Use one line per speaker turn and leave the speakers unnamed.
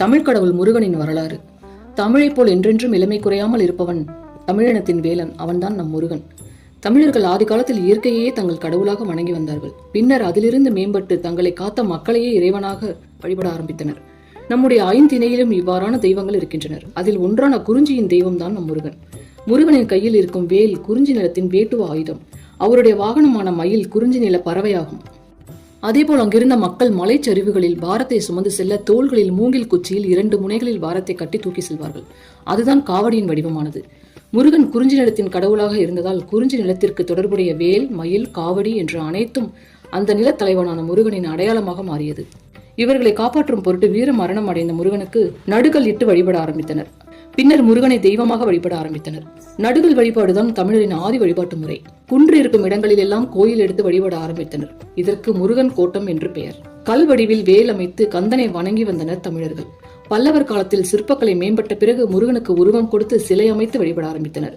தமிழ் கடவுள் முருகனின் வரலாறு. தமிழைப் போல் என்றென்றும் இளமை குறையாமல் இருப்பவன் தமிழினத்தின் வேலன். அவன்தான் நம் முருகன். தமிழர்கள் ஆதி காலத்தில் இயற்கையே தங்கள் கடவுளாக வணங்கி வந்தார்கள். பின்னர் அதிலிருந்து மேம்பட்டு தங்களை காத்த மக்களையே இறைவனாக வழிபட ஆரம்பித்தனர். நம்முடைய ஐந்திணையிலும் இவ்வாறான தெய்வங்கள் இருக்கின்றனர். அதில் ஒன்றான குறிஞ்சியின் தெய்வம் தான் நம் முருகன். முருகனின் கையில் இருக்கும் வேல் குறிஞ்சி நிலத்தின் வேட்டுவ ஆயுதம். அவருடைய வாகனமான மயில் குறிஞ்சி நில பறவையாகும். அதேபோல் அங்கிருந்த மக்கள் மலைச்சரிவுகளில் பாரத்தை சுமந்து செல்ல தோள்களில் மூங்கில் குச்சியில் 2 முனைகளில் பாரத்தை கட்டி தூக்கி செல்வார்கள். அதுதான் காவடியின் வடிவமானது. முருகன் குறிஞ்சி நிலத்தின் கடவுளாக இருந்ததால் குறிஞ்சி நிலத்திற்கு தொடர்புடைய வேல், மயில், காவடி என்று அனைத்தும் அந்த நிலத்தலைவனான முருகனின் அடையாளமாக மாறியது. இவர்களை காப்பாற்றும் பொருட்டு வீர மரணம் அடைந்த முருகனுக்கு நடுகள் இட்டு வழிபட ஆரம்பித்தனர். பின்னர் முருகனை தெய்வமாக வழிபட ஆரம்பித்தனர். நடுகள் வழிபாடுதான் தமிழரின் ஆதி வழிபாட்டு முறை. குன்று இருக்கும் இடங்களில் எல்லாம் கோயில் எடுத்து வழிபட ஆரம்பித்தனர். இதற்கு முருகன் கோட்டம் என்று பெயர். கல் வடிவில் வேல் அமைத்து கந்தனை வணங்கி வந்தனர் தமிழர்கள். பல்லவர் காலத்தில் சிற்பக்கலை மேம்பட்ட பிறகு முருகனுக்கு உருவம் கொடுத்து சிலை அமைத்து வழிபட ஆரம்பித்தனர்.